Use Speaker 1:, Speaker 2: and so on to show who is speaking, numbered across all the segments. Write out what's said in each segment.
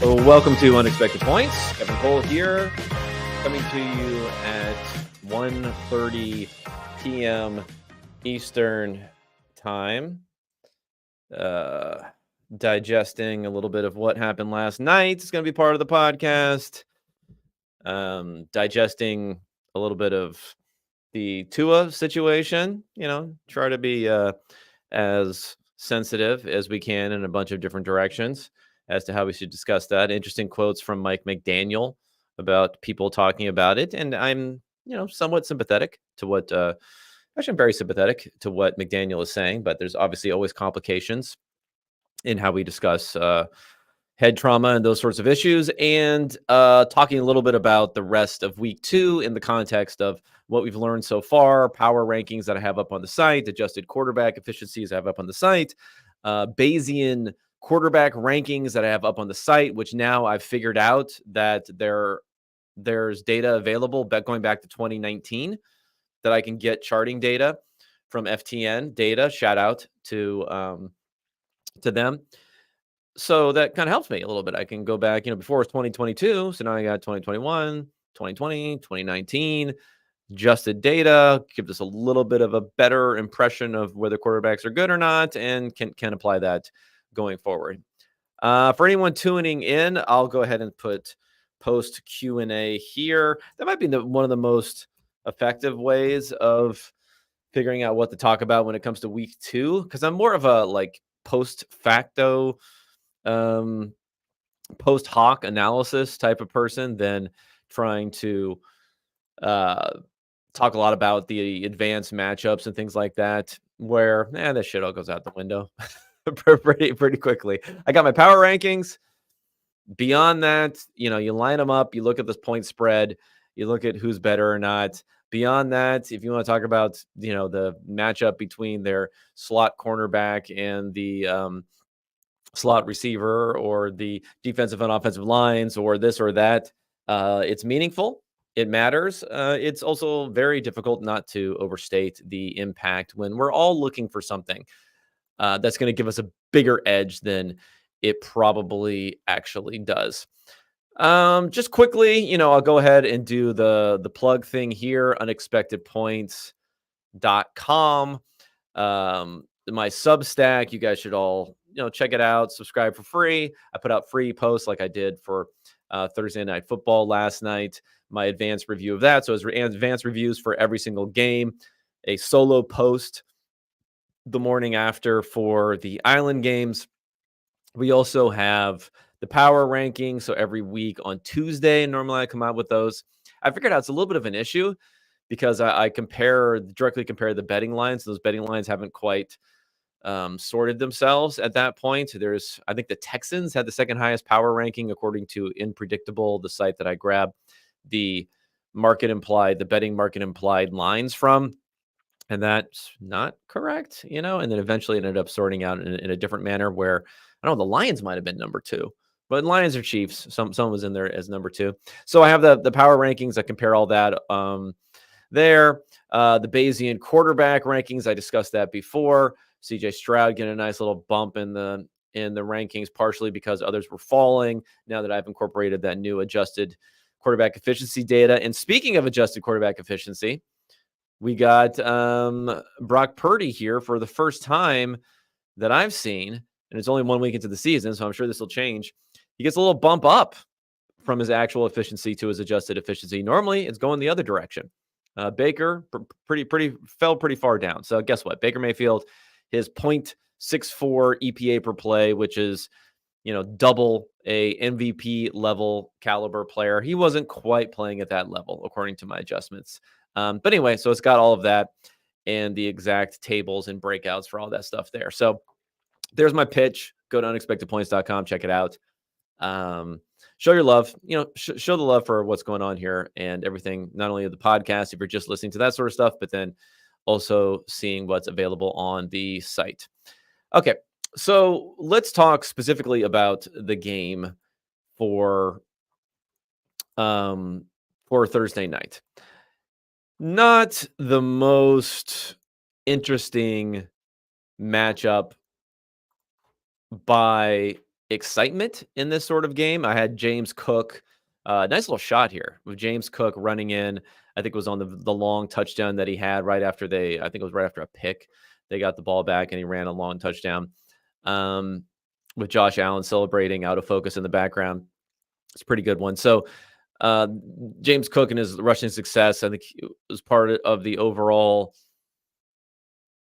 Speaker 1: Welcome to Unexpected Points. Kevin Cole here, coming to you at 1:30 p.m. Eastern Time. Digesting a little bit of what happened last night. It's going to be part of the podcast. Digesting a little bit of the Tua situation. Try to be as sensitive as we can in a bunch of different directions as to how we should discuss that. Interesting quotes from Mike McDaniel about people talking about it. And I'm, somewhat sympathetic to what, actually, I'm very sympathetic to what McDaniel is saying, but there's obviously always complications in how we discuss head trauma and those sorts of issues. And talking a little bit about the rest of week 2 in the context of what we've learned so far, power rankings that I have up on the site, adjusted quarterback efficiencies I have up on the site, Bayesian quarterback rankings that I have up on the site, which now I've figured out that there's data available going back to 2019 that I can get charting data from FTN data. Shout out to them. So that kind of helps me a little bit. I can go back, before it was 2022. So now I got 2021, 2020, 2019. Adjusted data gives us a little bit of a better impression of whether quarterbacks are good or not, and can apply that going forward. For anyone tuning in, I'll go ahead and put post Q&A here. That might be one of the most effective ways of figuring out what to talk about when it comes to week 2, because I'm more of a post facto, post hoc analysis type of person than trying to talk a lot about the advanced matchups and things like that, where that shit all goes out the window pretty quickly. I got my power rankings. Beyond that, you line them up, you look at this point spread, you look at who's better or not. Beyond that, if you want to talk about, the matchup between their slot cornerback and the slot receiver, or the defensive and offensive lines, or this or that, it's meaningful. It matters. It's also very difficult not to overstate the impact when we're all looking for something that's going to give us a bigger edge than it probably actually does. Just quickly, I'll go ahead and do the plug thing here, unexpectedpoints.com. My Substack, you guys should all, check it out, subscribe for free. I put out free posts like I did for Thursday Night Football last night, my advanced review of that. So it's advanced reviews for every single game, a solo post the morning after for the Island games. We also have the power ranking. So every week on Tuesday, normally I come out with those. I figured out it's a little bit of an issue because I directly compare the betting lines. Those betting lines haven't quite sorted themselves at that point. I think the Texans had the second highest power ranking according to Inpredictable, the site that I grab the betting market implied lines from. And that's not correct, and then eventually it ended up sorting out in a different manner where, I don't know, the Lions might have been number 2, but Lions or Chiefs, someone was in there as number 2. So I have the power rankings. I compare all that there. The Bayesian quarterback rankings, I discussed that before. CJ Stroud getting a nice little bump in the rankings, partially because others were falling. Now that I've incorporated that new adjusted quarterback efficiency data. And speaking of adjusted quarterback efficiency, we got Brock Purdy here for the first time that I've seen, and it's only 1 week into the season, so I'm sure this will change. He gets a little bump up from his actual efficiency to his adjusted efficiency. Normally, it's going the other direction. Baker fell pretty far down. So guess what? Baker Mayfield, his 0.64 EPA per play, which is, double a MVP level caliber player. He wasn't quite playing at that level, according to my adjustments. But anyway, so it's got all of that and the exact tables and breakouts for all that stuff there. So there's my pitch. Go to unexpectedpoints.com, check it out. Show your love, show the love for what's going on here and everything, not only of the podcast, if you're just listening to that sort of stuff, but then also seeing what's available on the site. Okay, so let's talk specifically about the game for Thursday night. Not the most interesting matchup by excitement in this sort of game. I had James Cook, nice little shot here with James Cook running in. I think it was on the long touchdown that he had right after I think it was right after a pick. They got the ball back and he ran a long touchdown. With Josh Allen celebrating out of focus in the background. It's a pretty good one. So uh, James Cook and his rushing success, I think, was part of the overall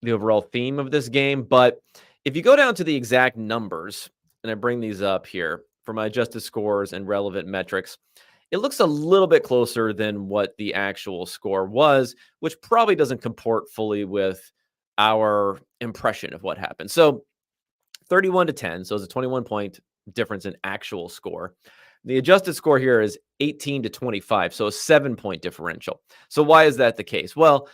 Speaker 1: theme of this game. But if you go down to the exact numbers, and I bring these up here for my adjusted scores and relevant metrics, it looks a little bit closer than what the actual score was, which probably doesn't comport fully with our impression of what happened. So 31-10. So it's a 21-point difference in actual score. The adjusted score here is 18-25. So a 7-point differential. So why is that the case? Well,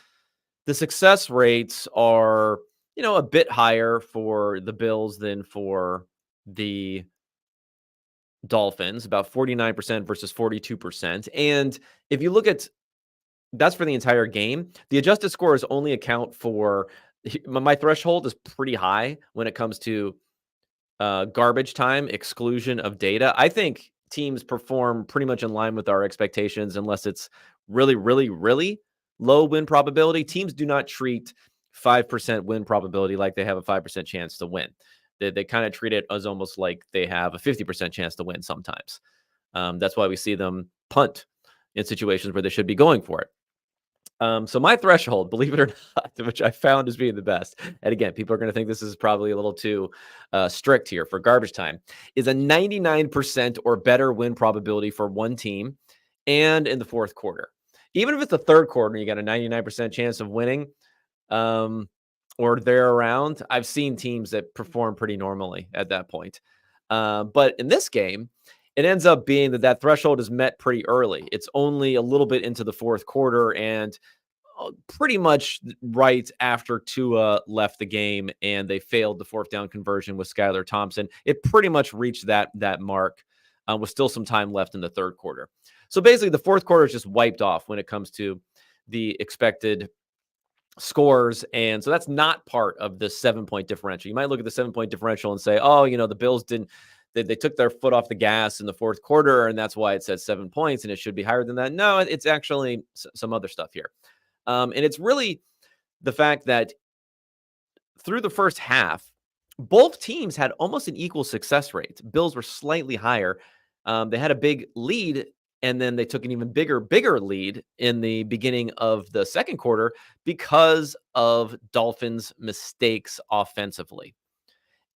Speaker 1: the success rates are, a bit higher for the Bills than for the Dolphins, about 49% versus 42%. And if you look at that's for the entire game, the adjusted scores only account for my threshold is pretty high when it comes to garbage time exclusion of data. I think teams perform pretty much in line with our expectations unless it's really, really, really low win probability. Teams do not treat 5% win probability like they have a 5% chance to win. They kind of treat it as almost like they have a 50% chance to win sometimes. That's why we see them punt in situations where they should be going for it. So my threshold, believe it or not, which I found as being the best, and again, people are going to think this is probably a little too strict here for garbage time, is a 99% or better win probability for one team and in the fourth quarter. Even if it's the third quarter, you got a 99% chance of winning or they're around. I've seen teams that perform pretty normally at that point. But in this game, it ends up being that threshold is met pretty early. It's only a little bit into the fourth quarter and pretty much right after Tua left the game and they failed the fourth down conversion with Skylar Thompson. It pretty much reached that mark with still some time left in the third quarter. So basically, the fourth quarter is just wiped off when it comes to the expected scores. And so that's not part of the 7-point differential. You might look at the 7-point differential and say, oh, the Bills didn't. They took their foot off the gas in the fourth quarter, and that's why it says 7 points, and it should be higher than that. No, it's actually some other stuff here. And it's really the fact that through the first half, both teams had almost an equal success rate. Bills were slightly higher. They had a big lead, and then they took an even bigger lead in the beginning of the second quarter because of Dolphins' mistakes offensively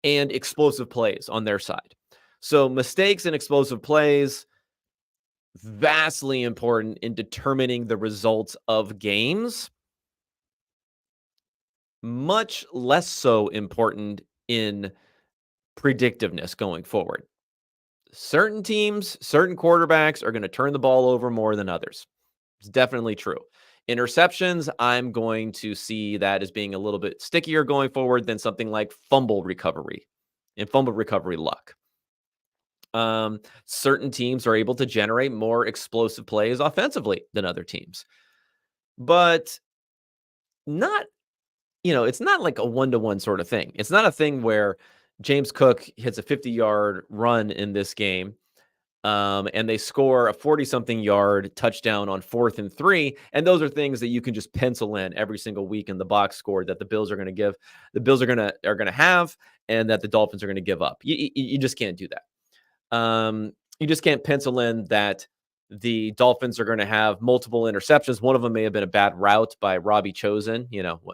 Speaker 1: and explosive plays on their side. So mistakes and explosive plays, vastly important in determining the results of games. Much less so important in predictiveness going forward. Certain teams, certain quarterbacks are going to turn the ball over more than others. It's definitely true. Interceptions, I'm going to see that as being a little bit stickier going forward than something like fumble recovery and fumble recovery luck. Certain teams are able to generate more explosive plays offensively than other teams, but not, it's not like a 1-to-1 sort of thing. It's not a thing where James Cook hits a 50-yard run in this game, and they score a 40-something yard touchdown on 4th and 3. And those are things that you can just pencil in every single week in the box score that the Bills are going to give, the Bills are going to have, and that the Dolphins are going to give up. You just can't do that. You just can't pencil in that the Dolphins are going to have multiple interceptions. One of them may have been a bad route by Robbie Chosen.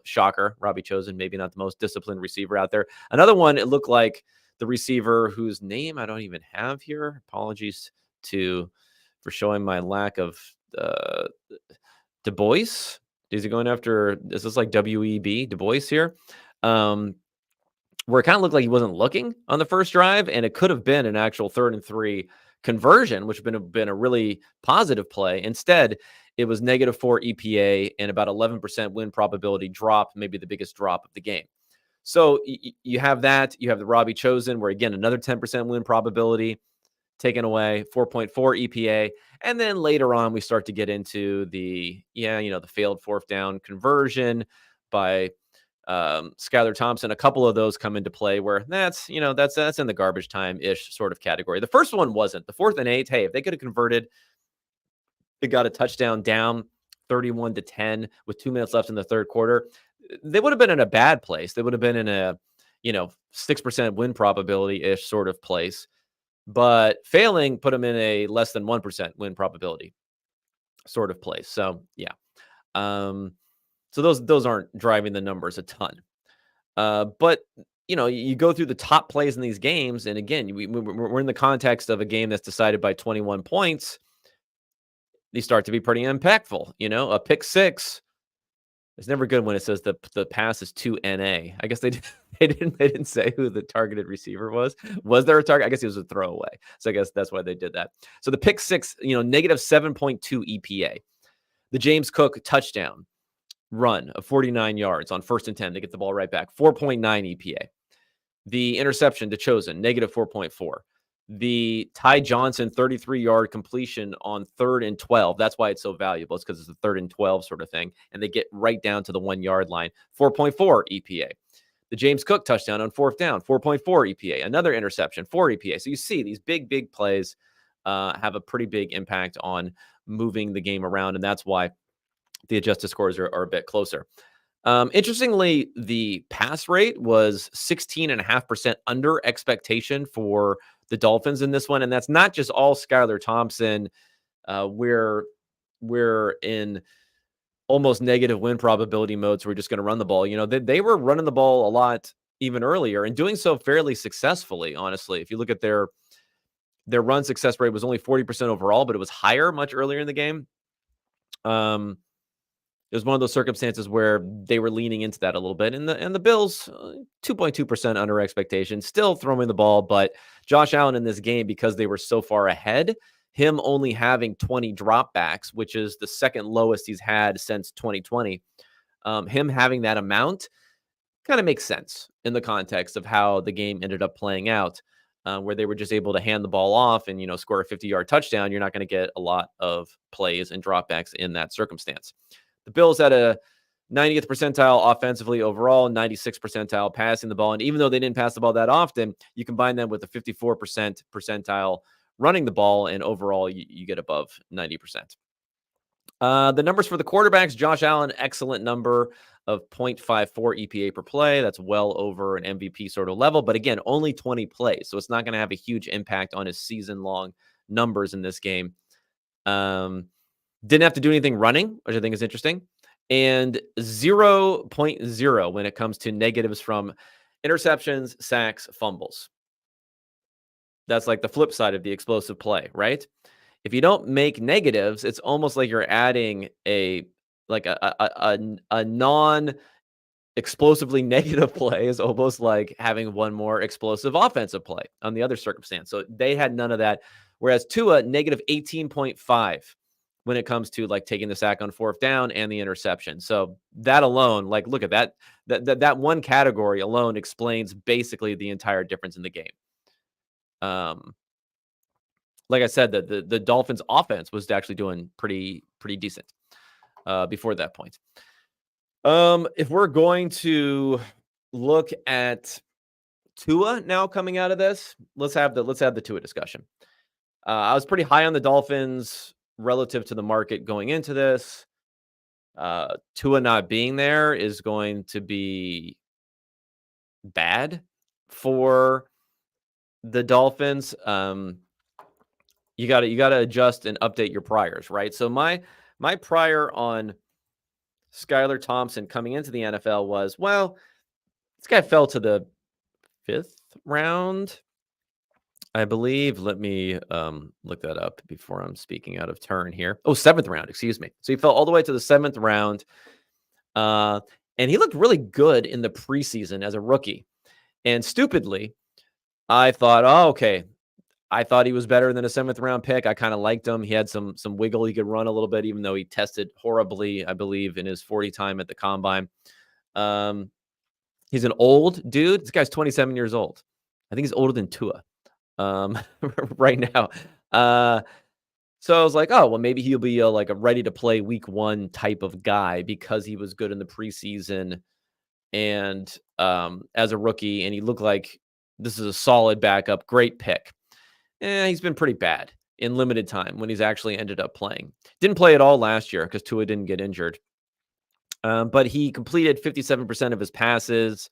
Speaker 1: Shocker. Robbie Chosen, maybe not the most disciplined receiver out there. Another one, it looked like the receiver whose name I don't even have here. Apologies for showing my lack of Du Bois. Is he going after? Is this like W-E-B, Du Bois here? Where it kind of looked like he wasn't looking on the first drive, and it could have been an actual 3rd and 3 conversion, which would have been a really positive play. Instead, it was -4 EPA and about 11% win probability drop, maybe the biggest drop of the game. So you have that. You have the Robbie Chosen, where again, another 10% win probability taken away, 4.4 EPA. And then later on, we start to get into the failed 4th down conversion by Skylar Thompson, a couple of those come into play where that's in the garbage time ish sort of category. The first one wasn't. The 4th and 8. Hey, if they could have converted, they got a touchdown down 31-10 with 2 minutes left in the third quarter. They would have been in a bad place. They would have been in a 6% win probability ish sort of place, but failing put them in a less than 1% win probability sort of place. So yeah. So those aren't driving the numbers a ton. But you go through the top plays in these games, and again, we're in the context of a game that's decided by 21 points. These start to be pretty impactful. A pick six is never good when it says the pass is to NA. I guess they didn't say who the targeted receiver was. Was there a target? I guess it was a throwaway. So I guess that's why they did that. So the pick six, negative 7.2 EPA. The James Cook touchdown run of 49 yards on 1st and 10. They get the ball right back. 4.9 EPA. The interception to Chosen, negative 4.4. The Ty Johnson 33-yard completion on 3rd and 12. That's why it's so valuable. It's because it's a 3rd and 12 sort of thing. And they get right down to the 1-yard line. 4.4 EPA. The James Cook touchdown on 4th down. 4.4 EPA. Another interception, 4 EPA. So you see these big plays have a pretty big impact on moving the game around. And that's why the adjusted scores are a bit closer. Interestingly, the pass rate was 16.5% under expectation for the Dolphins in this one. And that's not just all Skylar Thompson. We're in almost negative win probability mode. So we're just going to run the ball. They were running the ball a lot even earlier and doing so fairly successfully, honestly. If you look at their run success rate was only 40% overall, but it was higher much earlier in the game. It was one of those circumstances where they were leaning into that a little bit. And the Bills, 2.2% under expectation, still throwing the ball. But Josh Allen in this game, because they were so far ahead, him only having 20 dropbacks, which is the second lowest he's had since 2020, him having that amount kind of makes sense in the context of how the game ended up playing out, where they were just able to hand the ball off and, score a 50-yard touchdown. You're not going to get a lot of plays and dropbacks in that circumstance. The Bills had a 90th percentile offensively overall, 96th percentile passing the ball. And even though they didn't pass the ball that often, you combine them with a 54% percentile running the ball, and overall you get above 90%. The numbers for the quarterbacks, Josh Allen, excellent number of 0.54 EPA per play. That's well over an MVP sort of level. But again, only 20 plays. So it's not going to have a huge impact on his season-long numbers in this game. Didn't have to do anything running, which I think is interesting. And 0.0 when it comes to negatives from interceptions, sacks, fumbles. That's like the flip side of the explosive play, right? If you don't make negatives, it's almost like you're adding a non-explosively negative play is almost like having one more explosive offensive play on the other circumstance. So they had none of that. Whereas Tua, negative 18.5 when it comes to like taking the sack on 4th down and the interception. So that alone, like, look at that. That one category alone explains basically the entire difference in the game. Like I said, the Dolphins offense was actually doing pretty decent before that point. If we're going to look at Tua now coming out of this, let's have the Tua discussion. I was pretty high on the Dolphins relative to the market going into this. Tua not being there is going to be bad for the Dolphins. You gotta adjust and update your priors, right? So my prior on Skylar Thompson coming into the NFL was, well, this guy fell to the 5th round, I believe. Let me look that up before I'm speaking out of turn here. Oh, 7th round, excuse me. So he fell all the way to the 7th round. And he looked really good in the preseason as a rookie. And stupidly, I thought, oh, okay. I thought he was better than a 7th round pick. I kind of liked him. He had some wiggle. He could run a little bit, even though he tested horribly, I believe, in his 40 time at the combine. He's an old dude. This guy's 27 years old. I think he's older than Tua right now. So I was like, oh, well, maybe he'll be a ready to play week 1 type of guy because he was good in the preseason and as a rookie, and he looked like this is a solid backup, great pick. He's been pretty bad in limited time when he's actually ended up playing. Didn't play at all last year because Tua didn't get injured. But he completed 57% of his passes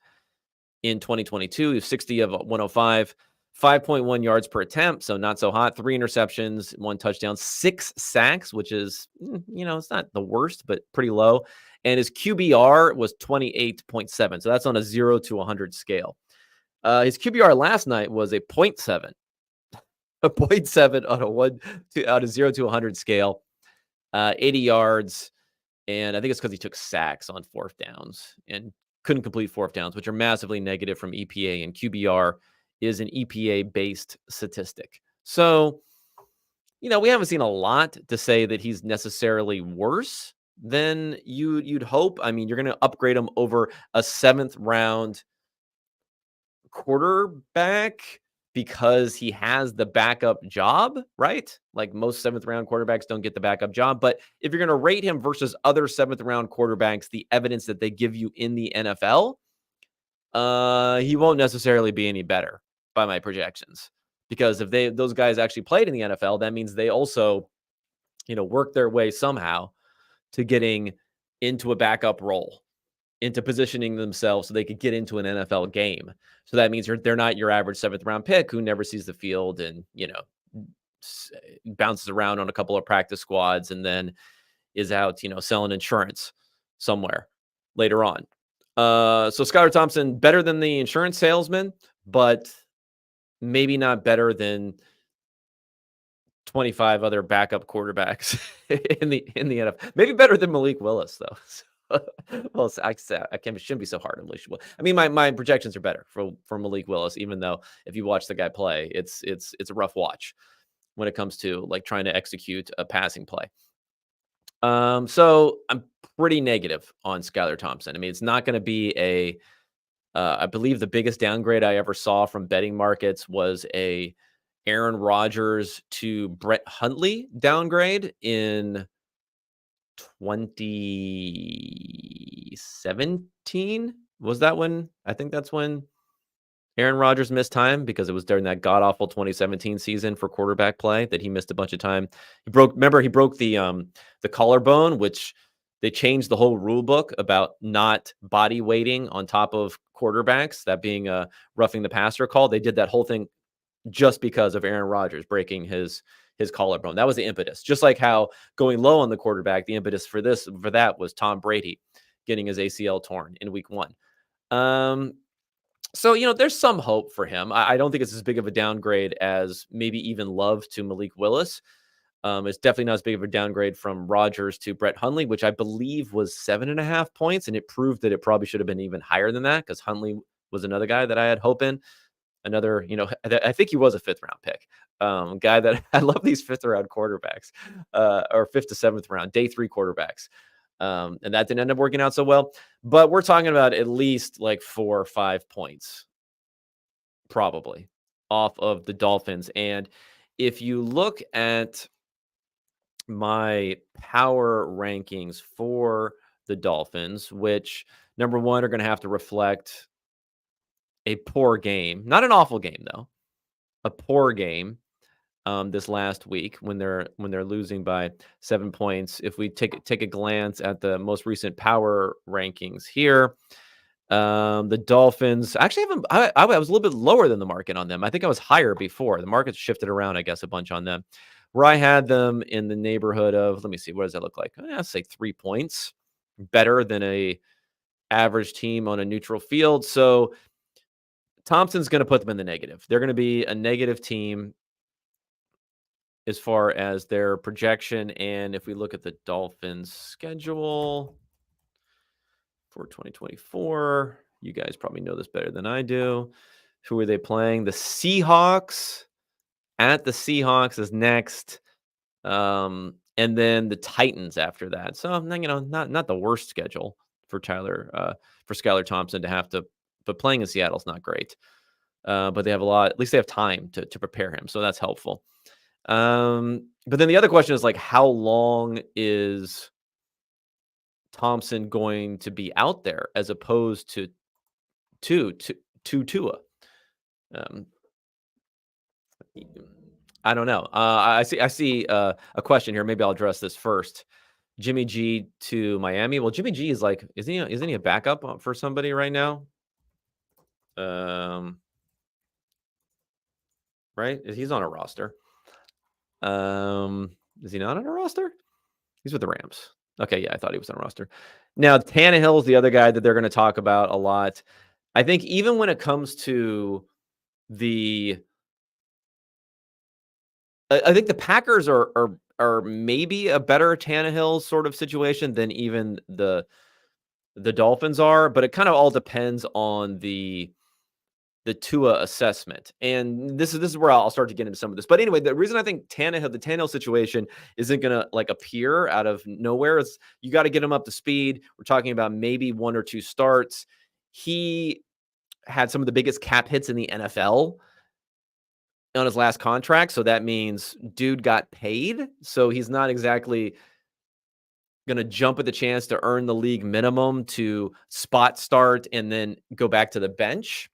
Speaker 1: in 2022. He was 60 of 105, 5.1 yards per attempt, so not so hot. 3 interceptions, 1 touchdown, 6 sacks, which is, it's not the worst, but pretty low. And his QBR was 28.7, so that's on a 0 to 100 scale. His QBR last night was a 0.7, a 0.7 on a 0 to 100 scale, 80 yards. And I think it's because he took sacks on 4th downs and couldn't complete 4th downs, which are massively negative from EPA. And QBR is an EPA-based statistic. So, we haven't seen a lot to say that he's necessarily worse than you'd hope. I mean, you're going to upgrade him over a 7th-round quarterback because he has the backup job, right? Like most 7th-round quarterbacks don't get the backup job. But if you're going to rate him versus other 7th-round quarterbacks, the evidence that they give you in the NFL, he won't necessarily be any better by my projections. Because if those guys actually played in the NFL, that means they also, work their way somehow to getting into a backup role, into positioning themselves so they could get into an NFL game. So that means they're not your average 7th-round pick who never sees the field and, bounces around on a couple of practice squads and then is out, selling insurance somewhere later on. So Skylar Thompson, better than the insurance salesman, but maybe not better than 25 other backup quarterbacks in the NFL. Maybe better than Malik Willis, though. Well, shouldn't be so hard on Malik Willis. I mean, my projections are better for Malik Willis, even though if you watch the guy play, it's a rough watch when it comes to like trying to execute a passing play. So I'm pretty negative on Skylar Thompson. I mean, it's not going to be I believe the biggest downgrade I ever saw from betting markets was a Aaron Rodgers to Brett Hundley downgrade in 2017. Was that when? I think that's when Aaron Rodgers missed time because it was during that god awful 2017 season for quarterback play that he missed a bunch of time. He broke the collarbone, which they changed the whole rule book about not body weighting on top of quarterbacks, that being a roughing the passer call. They did that whole thing just because of Aaron Rodgers breaking his collarbone. That was the impetus. Just like how going low on the quarterback, the impetus for that was Tom Brady getting his ACL torn in week 1. So, there's some hope for him. I don't think it's as big of a downgrade as maybe even Love to Malik Willis. It's definitely not as big of a downgrade from Rodgers to Brett Hundley, which I believe was 7.5 points. And it proved that it probably should have been even higher than that because Hundley was another guy that I had hope in. Another, I think he was a 5th-round pick. Guy that I love these 5th-round quarterbacks, or 5th to 7th round, day 3 quarterbacks. And that didn't end up working out so well. But we're talking about at least like 4 or 5 points, probably, off of the Dolphins. And if you look at my power rankings for the Dolphins, which number 1 are going to have to reflect a poor game, not an awful game though, a poor game this last week when they're losing by 7 points. If we take a glance at the most recent power rankings here, the Dolphins actually I was a little bit lower than the market on them. I think I was higher before. The market shifted around, I guess, a bunch on them, where I had them in the neighborhood of, let me see, what does that look like? I'd say 3 points better than a average team on a neutral field. So Thompson's going to put them in the negative. They're going to be a negative team as far as their projection. And if we look at the Dolphins schedule for 2024, you guys probably know this better than I do. Who are they playing? The Seahawks. At the Seahawks is next. And then the Titans after that. So, not the worst schedule for Skylar Thompson to have to, but playing in Seattle is not great. But they have at least they have time to prepare him. So that's helpful. But then the other question is like, how long is Thompson going to be out there as opposed to to to Tua? Um, I don't know. I see a question here. Maybe I'll address this first. Jimmy G to Miami. Well, Jimmy G is like, isn't he a backup for somebody right now? Um, right? He's on a roster. Is he not on a roster? He's with the Rams. Okay, yeah, I thought he was on a roster. Now, Tannehill's the other guy that they're going to talk about a lot. I think even when it comes to the, I think the Packers are maybe a better Tannehill sort of situation than even the Dolphins are, but it kind of all depends on the Tua assessment. And this is where I'll start to get into some of this. But anyway, the reason I think the Tannehill situation isn't going to like appear out of nowhere is you got to get him up to speed. We're talking about maybe 1 or 2 starts. He had some of the biggest cap hits in the NFL on his last contract, so that means dude got paid. So he's not exactly going to jump at the chance to earn the league minimum to spot start and then go back to the bench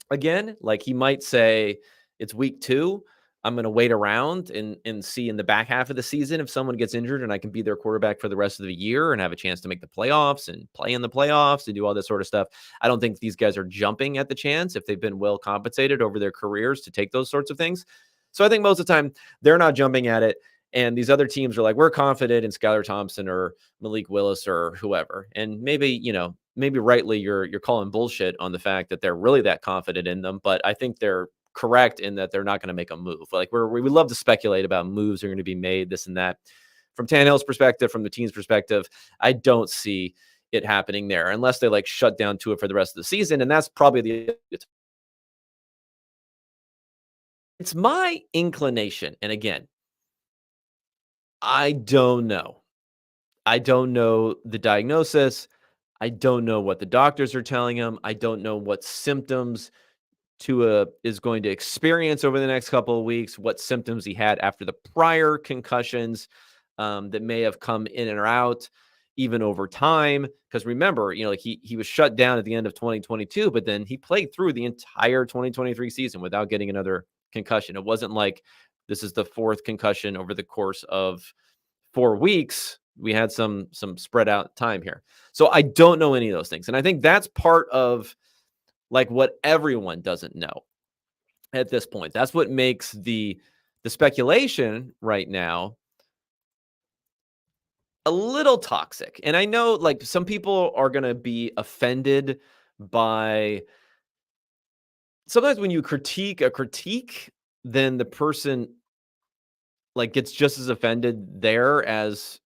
Speaker 1: again. Like he might say it's week 2. I'm going to wait around and see in the back half of the season if someone gets injured and I can be their quarterback for the rest of the year and have a chance to make the playoffs and play in the playoffs and do all this sort of stuff. I don't think these guys are jumping at the chance if they've been well compensated over their careers to take those sorts of things. So I think most of the time they're not jumping at it. And these other teams are like, we're confident in Skylar Thompson or Malik Willis or whoever. And maybe, maybe rightly you're calling bullshit on the fact that they're really that confident in them. But I think they're correct in that they're not going to make a move. Like we love to speculate about moves are going to be made, this and that. From Tannehill's perspective, from the team's perspective, I don't see it happening there unless they like shut down to it for the rest of the season. And that's probably it's my inclination. And again, I don't know. I don't know the diagnosis. I don't know what the doctors are telling him. I don't know what symptoms Tua is going to experience over the next couple of weeks, what symptoms he had after the prior concussions that may have come in and out even over time. Because remember, like he was shut down at the end of 2022, but then he played through the entire 2023 season without getting another concussion. It wasn't like this is the 4th concussion over the course of 4 weeks. We had some spread out time here. So I don't know any of those things. And I think that's part of like what everyone doesn't know at this point. That's what makes the speculation right now a little toxic. And I know like some people are going to be offended by sometimes when you critique a critique, then the person like gets just as offended there as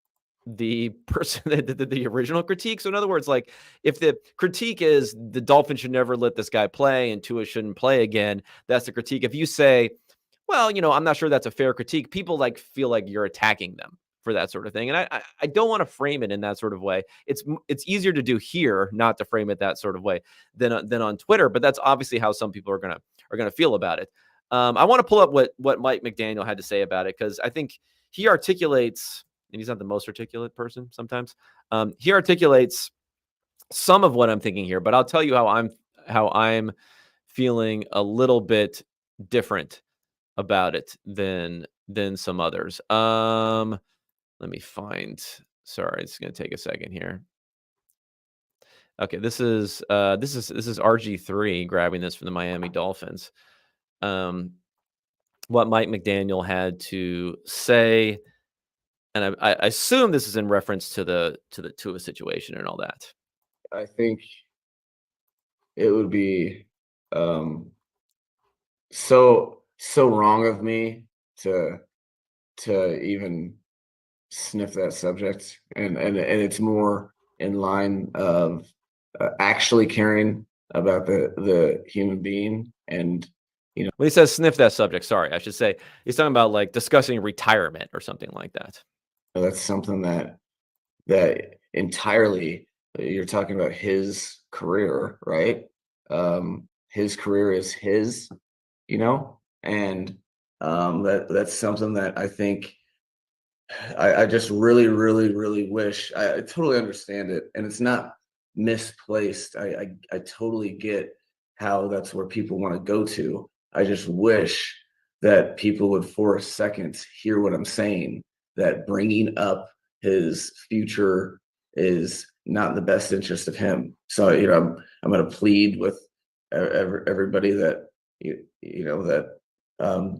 Speaker 1: the person that did the original critique. So in other words, like if the critique is the Dolphins should never let this guy play and Tua shouldn't play again, that's the critique. If you say, well, I'm not sure that's a fair critique, people like feel like you're attacking them for that sort of thing. And I don't want to frame it in that sort of way. It's easier to do here, not to frame it that sort of way than on Twitter. But that's obviously how some people are gonna feel about it. I want to pull up what Mike McDaniel had to say about it because I think he articulates, and he's not the most articulate person sometimes. He articulates some of what I'm thinking here, but I'll tell you how I'm feeling a little bit different about it than some others. Let me find. Sorry, it's going to take a second here. Okay, this is RG3 grabbing this from the Miami Dolphins. What Mike McDaniel had to say, and I assume this is in reference to the Tua situation and all that.
Speaker 2: I think it would be so wrong of me to even sniff that subject, and it's more in line of actually caring about the human being. And
Speaker 1: when he says sniff that subject, sorry, I should say he's talking about like discussing retirement or something like that.
Speaker 2: That's something that entirely you're talking about his career, right? His career is his, and that's something that I think I just really, really, really wish I totally understand it, and it's not misplaced. I totally get how that's where people want to go to. I just wish that people would for a second hear what I'm saying, that bringing up his future is not in the best interest of him. So, I'm going to plead with everybody that that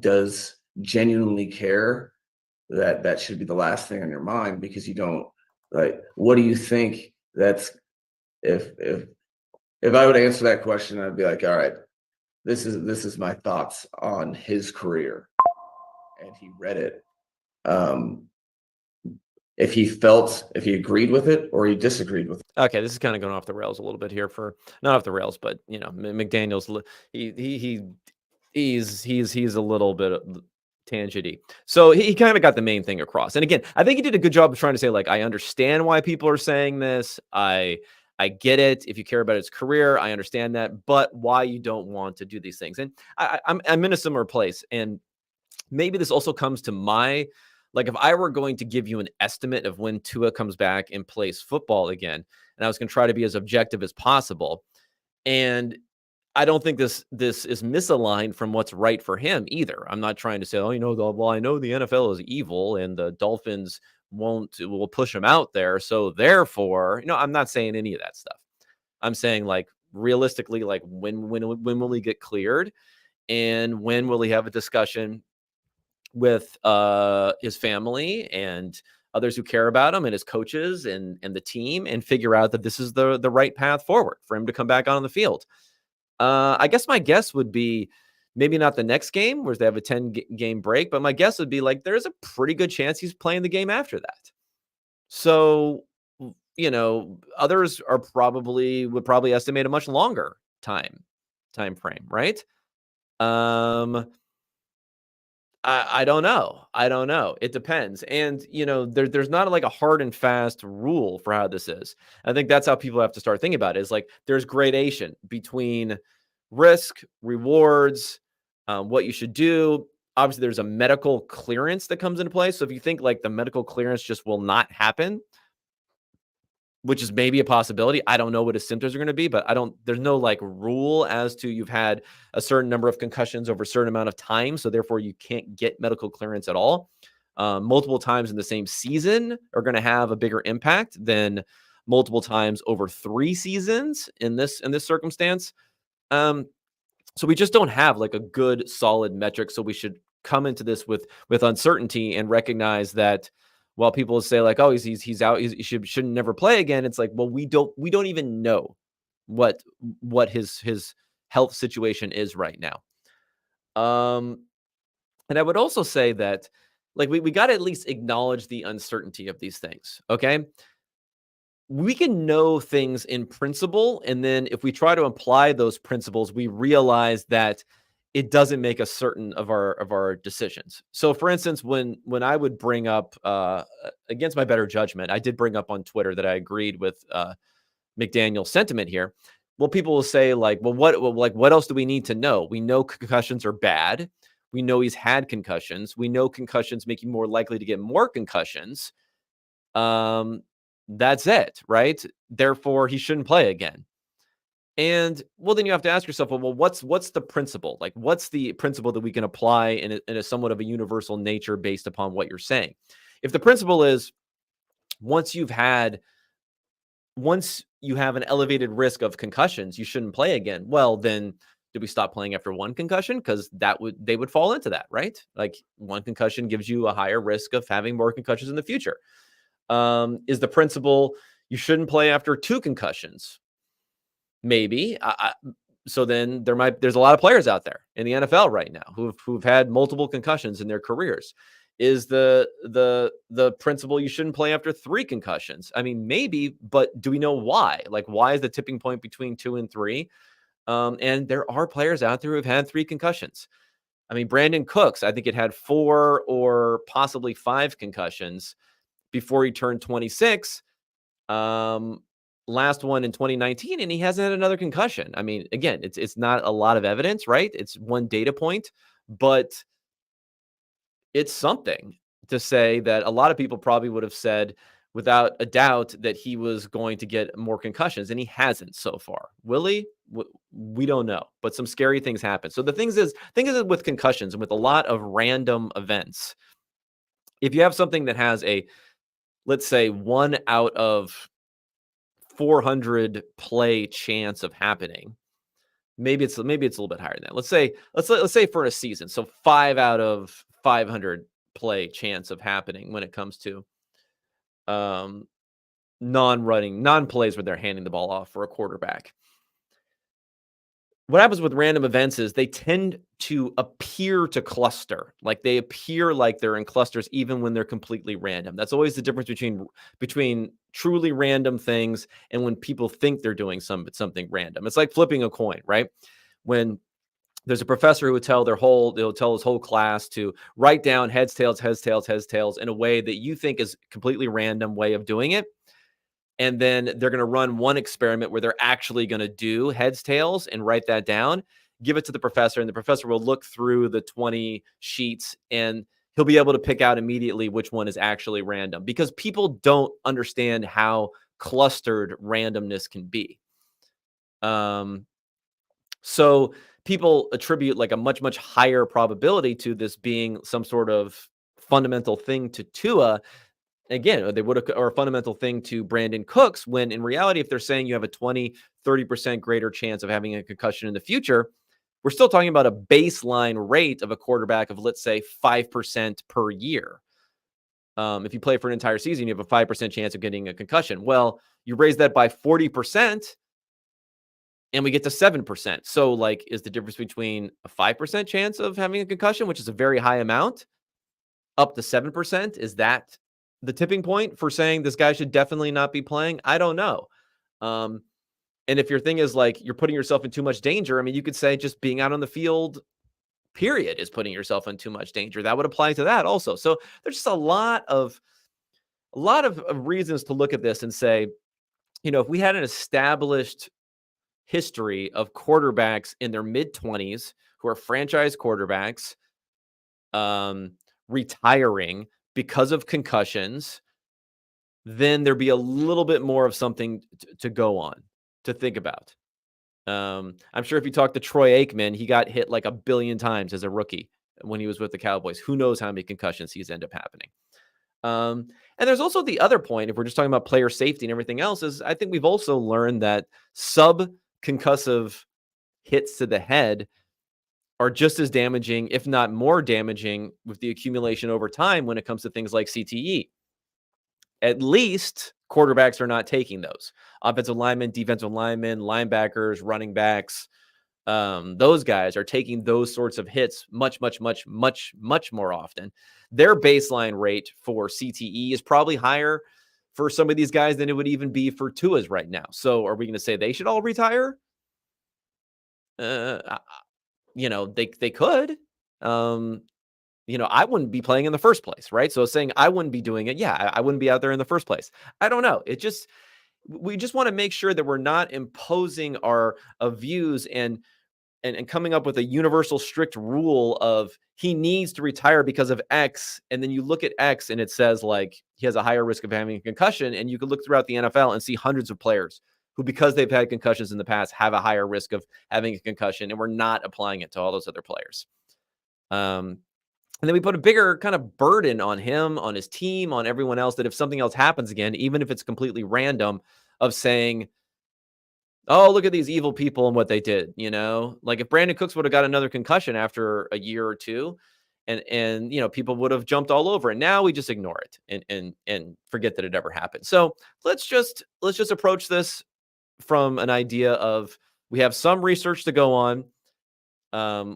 Speaker 2: does genuinely care, that should be the last thing on your mind, because you don't, like, what do you think that's, if I would answer that question, I'd be like, all right, this is my thoughts on his career, and he read it. um if he agreed with it or he disagreed with it.
Speaker 1: Okay, this is kind of going off the rails a little bit here for not off the rails, but McDaniel's he's a little bit tangenty. So he kind of got the main thing across. And again, I think he did a good job of trying to say, like, I understand why people are saying this. I get it. If you care about his career, I understand that, but why you don't want to do these things. And I'm in a similar place. And maybe this also comes to my, like, if I were going to give you an estimate of when Tua comes back and plays football again, and I was going to try to be as objective as possible, and I don't think this is misaligned from what's right for him either. I'm not trying to say, oh, well, I know the NFL is evil and the Dolphins will push him out there, so therefore, I'm not saying any of that stuff. I'm saying, like, realistically, like, when will he get cleared, and when will he have a discussion with his family and others who care about him and his coaches and the team, and figure out that this is the right path forward for him to come back on the field. I guess my guess would be maybe not the next game where they have a 10-game break, but my guess would be, like, there's a pretty good chance he's playing the game after that. So, others would probably estimate a much longer time frame, right? Um, I don't know. I don't know. It depends. And, there's not like a hard and fast rule for how this is. I think that's how people have to start thinking about it, is like there's gradation between risk, rewards, what you should do. Obviously, there's a medical clearance that comes into play. So if you think like the medical clearance just will not happen, which is maybe a possibility. I don't know what his symptoms are going to be, but there's no like rule as to you've had a certain number of concussions over a certain amount of time, so therefore you can't get medical clearance at all. Multiple times in the same season are going to have a bigger impact than multiple times over 3 seasons in this circumstance. So we just don't have like a good solid metric. So we should come into this with uncertainty and recognize that while people say like, oh, he's out, he shouldn't never play again. It's like, well, we don't even know what his health situation is right now. And I would also say that, like, we got to at least acknowledge the uncertainty of these things. Okay. We can know things in principle, and then if we try to apply those principles, we realize that it doesn't make us certain of our decisions. So, for instance, when I would bring up, against my better judgment, I did bring up on Twitter that I agreed with McDaniel's sentiment here. Well, people will say like, well, what else do we need to know? We know concussions are bad. We know he's had concussions. We know concussions make you more likely to get more concussions. That's it, right? Therefore, he shouldn't play again. And well, then you have to ask yourself, well, what's the principle? Like, what's the principle that we can apply in a somewhat of a universal nature based upon what you're saying? If the principle is once you have an elevated risk of concussions, you shouldn't play again. Well, then do we stop playing after one concussion? Because they would fall into that, right? Like, one concussion gives you a higher risk of having more concussions in the future. Is the principle you shouldn't play after 2 concussions? Maybe. So then there's a lot of players out there in the NFL right now who've had multiple concussions in their careers. Is the principle you shouldn't play after 3 concussions? I mean, maybe, but do we know why? Like, why is the tipping point between 2 and 3? And there are players out there who have had 3 concussions. I mean, Brandon Cooks, I think it had 4 or possibly 5 concussions before he turned 26. Last one in 2019, and he hasn't had another concussion. I mean, again, it's not a lot of evidence, right? It's one data point, but it's something to say that a lot of people probably would have said without a doubt that he was going to get more concussions, and he hasn't so far. Will he? We don't know, but some scary things happen. So the thing is with concussions and with a lot of random events, if you have something that has a, let's say, 1 out of 400 play chance of happening, maybe it's a little bit higher than that. Let's say for a season, so 5 out of 500 play chance of happening when it comes to um, non-plays where they're handing the ball off for a quarterback. What happens with random events is they tend to appear to cluster. Like they appear like they're in clusters even when they're completely random. That's always the difference between truly random things and when people think they're doing something random. It's like flipping a coin, right? When there's a professor who would they'll tell his whole class to write down heads, tails, heads, tails, heads, tails in a way that you think is completely random way of doing it. And then they're going to run one experiment where they're actually going to do heads, tails, and write that down, give it to the professor, and the professor will look through the 20 sheets and he'll be able to pick out immediately which one is actually random because people don't understand how clustered randomness can be. So people attribute like a much, much higher probability to this being some sort of fundamental thing to Tua. Again, they would have, or a fundamental thing to Brandon Cooks, when in reality, if they're saying you have a 20, 30% greater chance of having a concussion in the future, we're still talking about a baseline rate of a quarterback of, let's say, 5% per year. If you play for an entire season, you have a 5% chance of getting a concussion. Well, you raise that by 40%, and we get to 7%. So, like, is the difference between a 5% chance of having a concussion, which is a very high amount, up to 7%? Is that the tipping point for saying this guy should definitely not be playing? I don't know. And if your thing is like you're putting yourself in too much danger, I mean, you could say just being out on the field, period, is putting yourself in too much danger. That would apply to that also. So there's just a lot of reasons to look at this and say, if we had an established history of quarterbacks in their mid-20s who are franchise quarterbacks retiring because of concussions, then there'd be a little bit more of something to go on, to think about. I'm sure if you talk to Troy Aikman, he got hit like 1 billion times as a rookie when he was with the Cowboys. Who knows how many concussions he's ended up happening. And there's also the other point, if we're just talking about player safety and everything else, is I think we've also learned that sub-concussive hits to the head are just as damaging, if not more damaging, with the accumulation over time when it comes to things like CTE. At least quarterbacks are not taking those. Offensive linemen, defensive linemen, linebackers, running backs, those guys are taking those sorts of hits much, much, much, much, much more often. Their baseline rate for CTE is probably higher for some of these guys than it would even be for Tua's right now. So are we going to say they should all retire? They could. I wouldn't be playing in the first place, right? So saying I wouldn't be doing it, yeah, I wouldn't be out there in the first place. I don't know. We just want to make sure that we're not imposing our views and coming up with a universal strict rule of he needs to retire because of X. And then you look at X and it says like he has a higher risk of having a concussion. And you can look throughout the NFL and see hundreds of players who, because they've had concussions in the past, have a higher risk of having a concussion. And we're not applying it to all those other players. And then we put a bigger kind of burden on him, on his team, on everyone else, that if something else happens again, even if it's completely random, of saying, oh, look at these evil people and what they did, Like if Brandon Cooks would have got another concussion after a year or two, and people would have jumped all over it. Now we just ignore it and forget that it ever happened. So let's just approach this from an idea of we have some research to go on.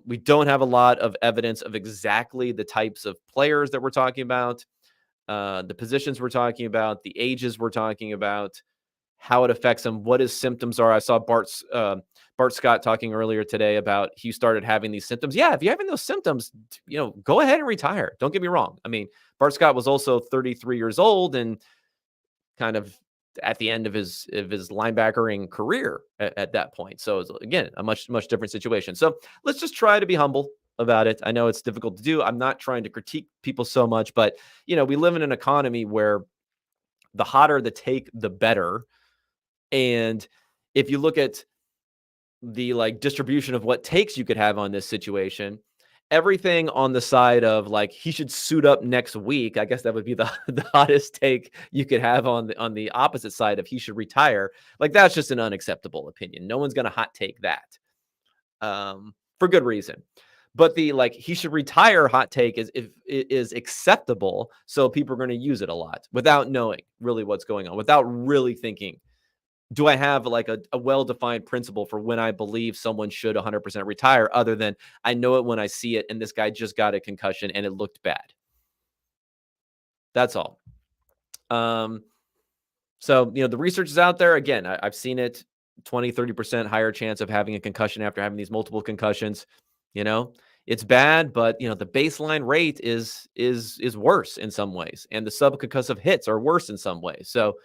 Speaker 1: We don't have a lot of evidence of exactly the types of players that we're talking about, the positions we're talking about, the ages we're talking about, how it affects them, what his symptoms are. I saw Bart Scott talking earlier today about he started having these symptoms. Yeah, if you're having those symptoms, go ahead and retire. Don't get me wrong. I mean, Bart Scott was also 33 years old and kind of at the end of his linebackering career at that point. So it's, again, a much, much different situation. So let's just try to be humble. about it. I know it's difficult to do. I'm not trying to critique people so much, but we live in an economy where the hotter the take, the better. And if you look at the distribution of what takes you could have on this situation, everything on the side of he should suit up next week, I guess that would be the the hottest take you could have on the opposite side of he should retire. That's just an unacceptable opinion. No one's going to hot take that. For good reason. But the he should retire hot take is acceptable, so people are going to use it a lot without knowing really what's going on, without really thinking, do I have a well-defined principle for when I believe someone should 100% retire, other than I know it when I see it, and this guy just got a concussion and it looked bad. That's all. So, the research is out there. Again, I've seen it, 20-30% higher chance of having a concussion after having these multiple concussions. It's bad, but the baseline rate is worse in some ways, and the subconcussive hits are worse in some ways. So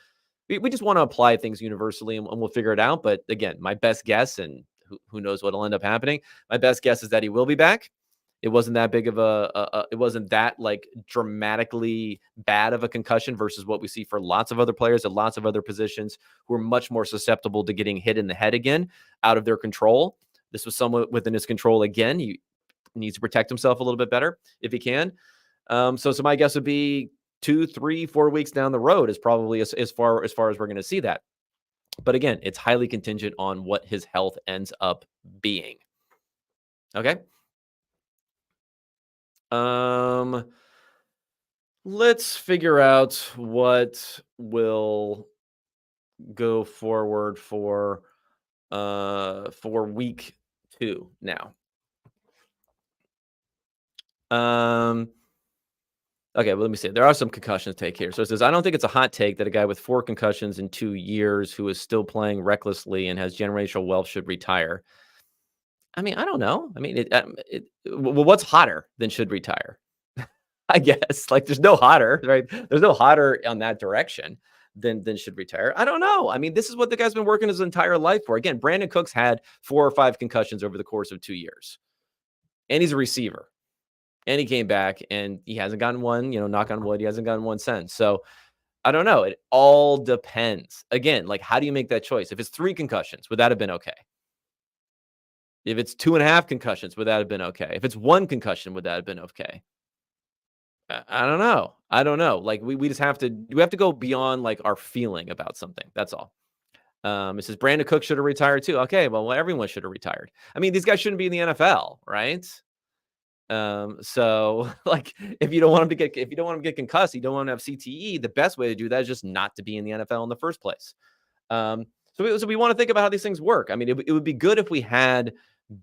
Speaker 1: we just want to apply things universally, and we'll figure it out. But again, my best guess, and who knows what'll end up happening, my best guess is that he will be back. It wasn't that big of it wasn't that dramatically bad of a concussion versus what we see for lots of other players at lots of other positions who are much more susceptible to getting hit in the head again, out of their control. This was somewhat within his control again. He needs to protect himself a little bit better if he can. So my guess would be 2, 3, 4 weeks down the road is probably as far as we're going to see that. But again, it's highly contingent on what his health ends up being. Okay. Let's figure out what will go forward for week 2 now. Okay, well, let me see. There are some concussions to take here. So it says, I don't think it's a hot take that a guy with 4 concussions in 2 years who is still playing recklessly and has generational wealth should retire. I mean, I don't know. I mean, well, what's hotter than should retire? I guess there's no hotter, right? There's no hotter on that direction than should retire. I don't know. I mean, this is what the guy's been working his entire life for. Again, Brandon Cooks had 4 or 5 concussions over the course of 2 years, and he's a receiver. And he came back and he hasn't gotten one, knock on wood, he hasn't gotten one since. So I don't know. It all depends. Again, how do you make that choice? If it's 3 concussions, would that have been okay? If it's 2.5 concussions, would that have been okay? If it's 1 concussion, would that have been okay? I don't know. I don't know. We just have to go beyond our feeling about something. That's all. It says Brandon Cook should have retired too. Okay, well, everyone should have retired. I mean, these guys shouldn't be in the NFL, right? So if you don't want him to get concussed, you don't want to have CTE, the best way to do that is just not to be in the NFL in the first place. So we want to think about how these things work. I mean, it would be good if we had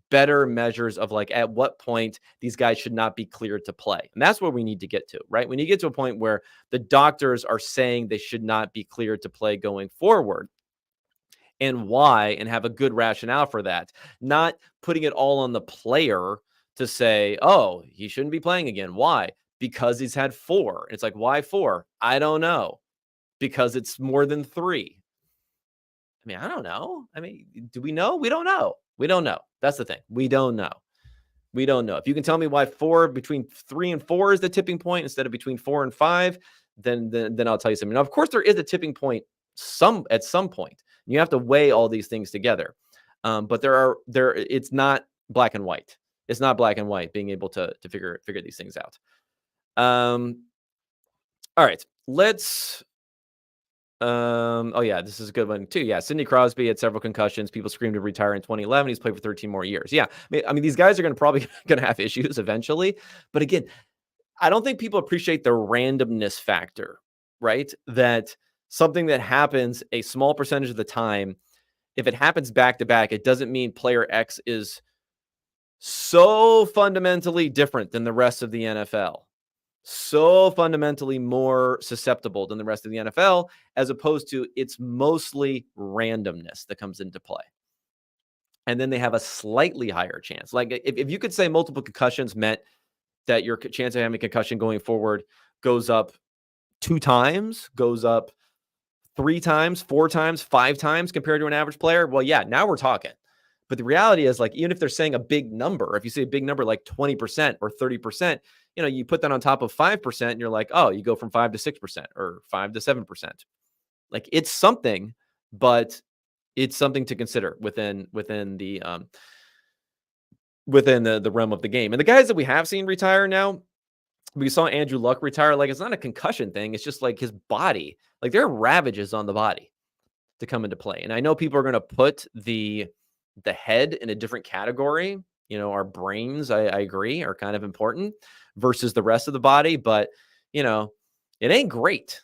Speaker 1: better measures of at what point these guys should not be cleared to play. And that's where we need to get to, right? When you get to a point where the doctors are saying they should not be cleared to play going forward, and why, and have a good rationale for that, not putting it all on the player to say, oh, he shouldn't be playing again. Why? Because he's had 4. It's why 4? I don't know. Because it's more than 3. I mean, I don't know. I mean, do we know? We don't know. We don't know. That's the thing. We don't know. We don't know. If you can tell me why between 3 and 4 is the tipping point instead of between 4 and 5, then I'll tell you something. Now, of course, there is a tipping point at some point. You have to weigh all these things together. But it's not black and white. It's not black and white being able to figure these things out. All right, let's. Oh yeah, this is a good one too. Yeah, Sidney Crosby had several concussions. People screamed to retire in 2011. He's played for 13 more years. Yeah, I mean these guys are probably going to have issues eventually. But again, I don't think people appreciate the randomness factor, right? That something that happens a small percentage of the time, if it happens back to back, it doesn't mean player X is so fundamentally different than the rest of the NFL, so fundamentally more susceptible than the rest of the NFL, as opposed to it's mostly randomness that comes into play. And then they have a slightly higher chance. If you could say multiple concussions meant that your chance of having a concussion going forward goes up 2 times, goes up 3 times, 4 times, 5 times compared to an average player, well, yeah, now we're talking. But the reality is, like, even if they're saying a big number, if you say a big number like 20% or 30%, you put that on top of 5%, and you're like, oh, you go from 5 to 6% or 5 to 7%. Like, it's something, but it's something to consider within the realm of the game. And the guys that we have seen retire now, we saw Andrew Luck retire. Like, it's not a concussion thing. It's just like his body. Like, there are ravages on the body to come into play. And I know people are going to put the head in a different category. Our brains, I agree, are kind of important versus the rest of the body. But, it ain't great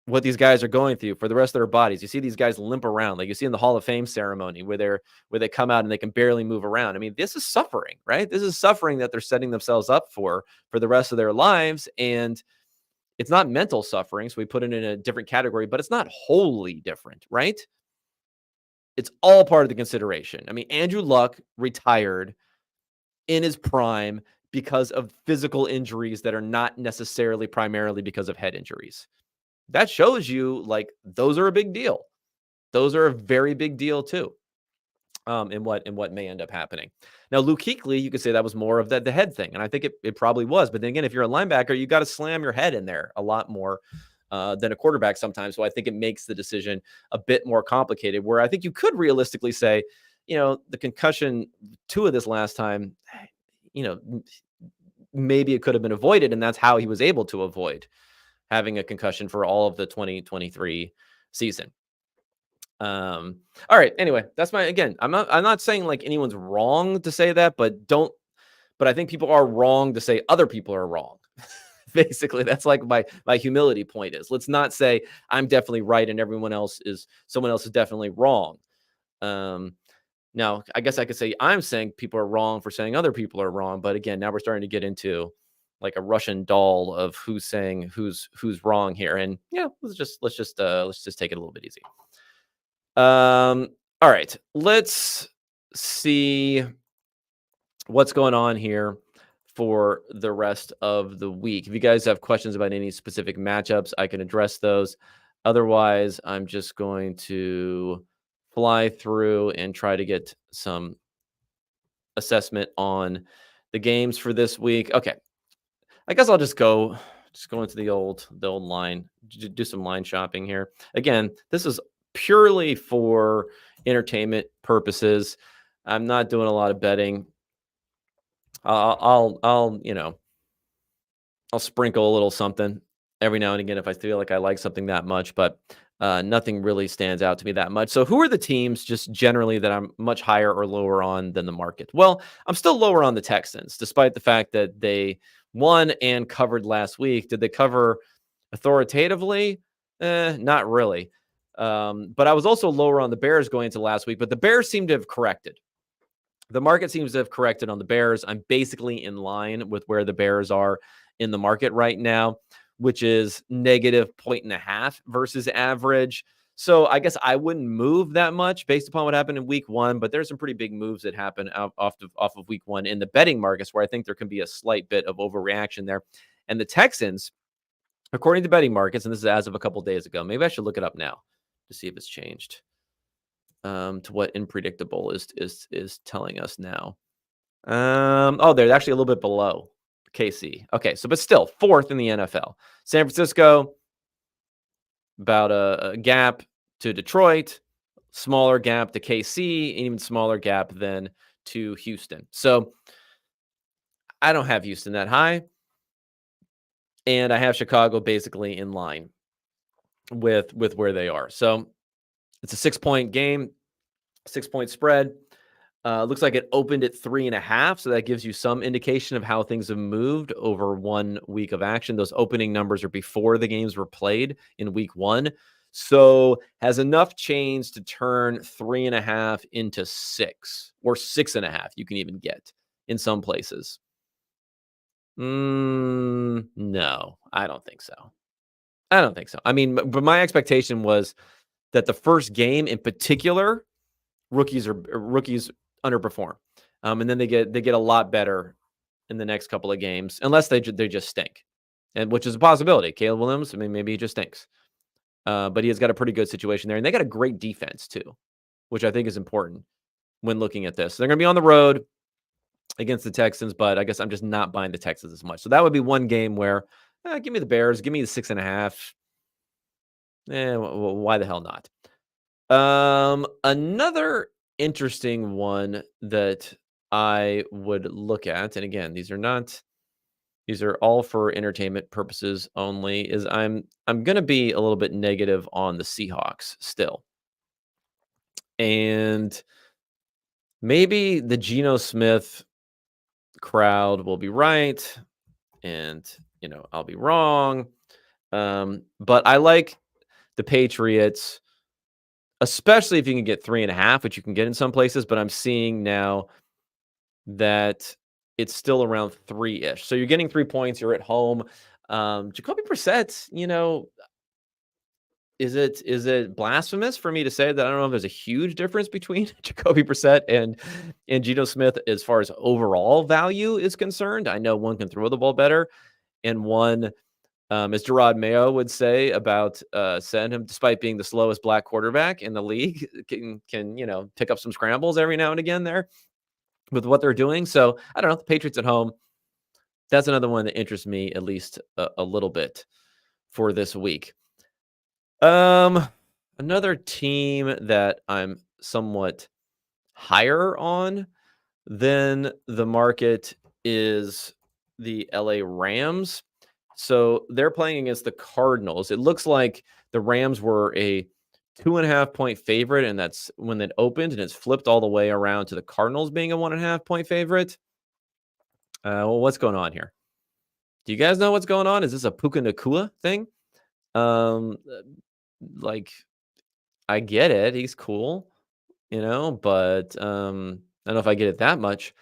Speaker 1: what these guys are going through for the rest of their bodies. You see these guys limp around, like you see in the Hall of Fame ceremony where they come out and they can barely move around. I mean, this is suffering, right? This is suffering that they're setting themselves up for the rest of their lives. And it's not mental suffering, so we put it in a different category, but it's not wholly different, right? It's all part of the consideration. I mean, Andrew Luck retired in his prime because of physical injuries that are not necessarily primarily because of head injuries. That shows you, like, those are a big deal. Those are a very big deal too. In what may end up happening. Now, Luke Kuechly, you could say that was more of the head thing, and I think it probably was. But then again, if you're a linebacker, you got to slam your head in there a lot more than a quarterback sometimes. So I think it makes the decision a bit more complicated. Where I think you could realistically say, the concussion Tua this last time, maybe it could have been avoided, and that's how he was able to avoid having a concussion for all of the 2023 season. All right. Anyway, that's I'm not saying like anyone's wrong to say that, but I think people are wrong to say other people are wrong. Basically, that's like my humility point is, let's not say I'm definitely right and someone else is definitely wrong. Now I guess I could say I'm saying people are wrong for saying other people are wrong. But again, now we're starting to get into like a Russian doll of who's saying who's wrong here. And yeah, let's just take it a little bit easy. All right, let's see what's going on here for the rest of the week. If you guys have questions about any specific matchups, I can address those. Otherwise, I'm just going to fly through and try to get some assessment on the games for this week. Okay. I guess I'll just go into the old line, do some line shopping here. Again, this is purely for entertainment purposes. I'm not doing a lot of betting. I'll sprinkle a little something every now and again if I feel like I like something that much, but nothing really stands out to me that much. So who are the teams just generally that I'm much higher or lower on than the market? Well, I'm still lower on the Texans, despite the fact that they won and covered last week. Did they cover authoritatively? Not really. But I was also lower on the Bears going into last week, but the Bears seem to have corrected. The market seems to have corrected on the Bears. I'm basically in line with where the Bears are in the market right now, which is negative 1.5 versus average. So I guess I wouldn't move that much based upon what happened in week one, but there's some pretty big moves that happen off of week one in the betting markets where I think there can be a slight bit of overreaction there. And the Texans, according to betting markets, and this is as of a couple days ago, maybe I should look it up now to see if it's changed to what Unpredictable is telling us now. They're actually a little bit below KC. Okay, so but still fourth in the NFL. San Francisco, about a gap to Detroit, smaller gap to KC, and even smaller gap than to Houston. So I don't have Houston that high, and I have Chicago basically in line with where they are. So it's a 6-point game, 6-point spread. Looks like it opened at 3.5, so that gives you some indication of how things have moved over 1 week of action. Those opening numbers are before the games were played in week one. So has enough change to turn 3.5 into 6 or 6.5. You can even get in some places. No, I don't think so. I mean, but my expectation was that the first game in particular, rookies underperform, and then they get a lot better in the next couple of games, unless they just stink, and which is a possibility. Caleb Williams, I mean, maybe he just stinks, but he has got a pretty good situation there, and they got a great defense too, which I think is important. when looking at this. They're going to be on the road against the Texans, but I guess I'm just not buying the Texans as much. So that would be one game where give me the Bears, give me the 6.5. Why the hell not? Another interesting one that I would look at, and again, these are all for entertainment purposes only, is I'm gonna be a little bit negative on the Seahawks still. And maybe the Geno Smith crowd will be right, and I'll be wrong. But I like the Patriots, especially if you can get 3.5, which you can get in some places, but I'm seeing now that it's still around 3-ish. So you're getting 3 points, you're at home. Jacoby Brissett, is it blasphemous for me to say that I don't know if there's a huge difference between Jacoby Brissett and Geno Smith as far as overall value is concerned? I know one can throw the ball better, and one, as Gerard Mayo would say about send him, despite being the slowest black quarterback in the league, can pick up some scrambles every now and again there with what they're doing. So I don't know. The Patriots at home, that's another one that interests me at least a little bit for this week. Another team that I'm somewhat higher on than the market is the LA Rams. So they're playing against the Cardinals. It looks like the Rams were a 2.5-point favorite, and that's when it opened, and it's flipped all the way around to the Cardinals being a 1.5-point favorite. Well, what's going on here? Do you guys know what's going on? Is this a Puka Nakua thing? Like, I get it. He's cool, but I don't know if I get it that much.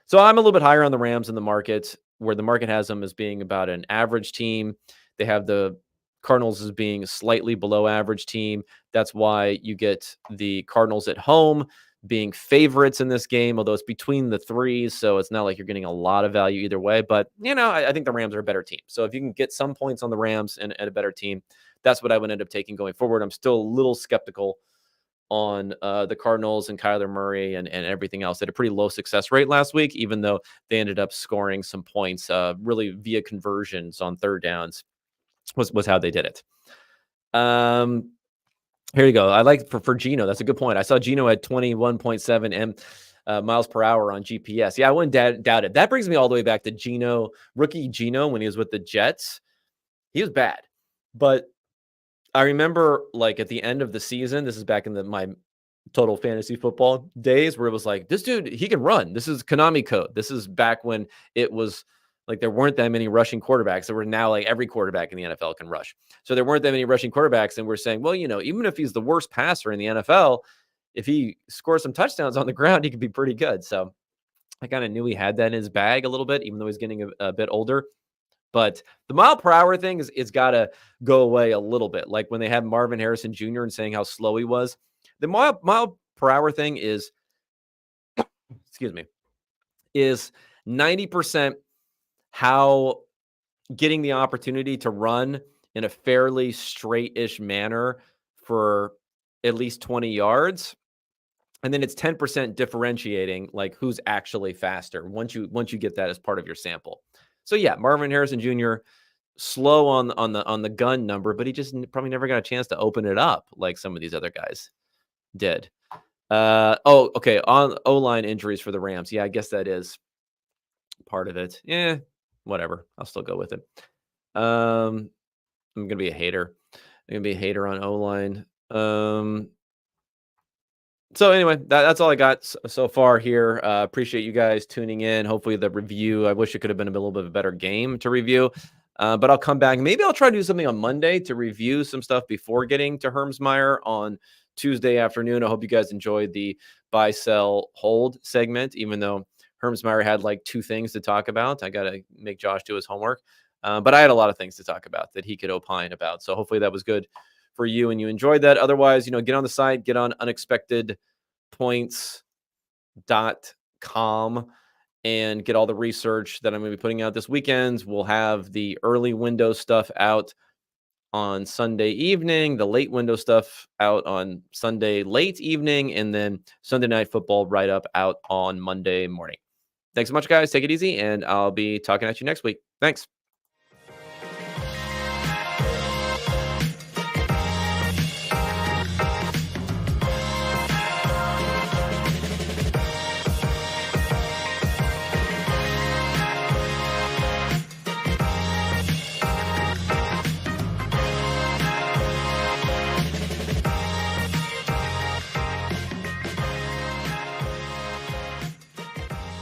Speaker 1: So I'm a little bit higher on the Rams in the market, where the market has them as being about an average team. They have the Cardinals as being a slightly below average team. That's why you get the Cardinals at home being favorites in this game, although it's between the threes. So it's not like you're getting a lot of value either way. But, I think the Rams are a better team. So if you can get some points on the Rams and a better team, that's what I would end up taking going forward. I'm still a little skeptical on the Cardinals and Kyler Murray and everything else. They had a pretty low success rate last week, even though they ended up scoring some points really via conversions on third downs was how they did it. Here you go. I like for Geno. That's a good point. I saw Geno at 21.7 miles per hour on GPS. Yeah, I wouldn't doubt it. That brings me all the way back to rookie Geno, when he was with the Jets. He was bad, but I remember, like, at the end of the season, this is back in my total fantasy football days, where it was like, this dude, he can run. This is Konami code. This is back when it was like there weren't that many rushing quarterbacks. There were now like every quarterback in the NFL can rush. So there weren't that many rushing quarterbacks. And we're saying, well, even if he's the worst passer in the NFL, if he scores some touchdowns on the ground, he could be pretty good. So I kind of knew he had that in his bag a little bit, even though he's getting a bit older. But the mile per hour thing is got to go away a little bit. Like when they had Marvin Harrison Jr. and saying how slow he was. The mile per hour thing is, excuse me, is 90% how getting the opportunity to run in a fairly straight-ish manner for at least 20 yards. And then it's 10% differentiating, like who's actually faster once you get that as part of your sample. So yeah, Marvin Harrison Jr. slow on the gun number, but he just probably never got a chance to open it up like some of these other guys did. Okay. On O-line injuries for the Rams. Yeah, I guess that is part of it. Yeah, whatever. I'll still go with it. I'm gonna be a hater. I'm gonna be a hater on O-line. So anyway, that's all I got so far here. Appreciate you guys tuning in. Hopefully the review, I wish it could have been a little bit of a better game to review. But I'll come back. Maybe I'll try to do something on Monday to review some stuff before getting to Hermsmeyer on Tuesday afternoon. I hope you guys enjoyed the buy, sell, hold segment, even though Hermsmeyer had like 2 things to talk about. I got to make Josh do his homework. But I had a lot of things to talk about that he could opine about. So hopefully that was good for you and you enjoyed that. Otherwise, get on the site, get on unexpectedpoints.com and get all the research that I'm going to be putting out this weekend. We'll have the early window stuff out on Sunday evening, the late window stuff out on Sunday late evening, and then Sunday Night Football right up out on Monday morning. Thanks so much, guys. Take it easy, and I'll be talking at you next week. Thanks.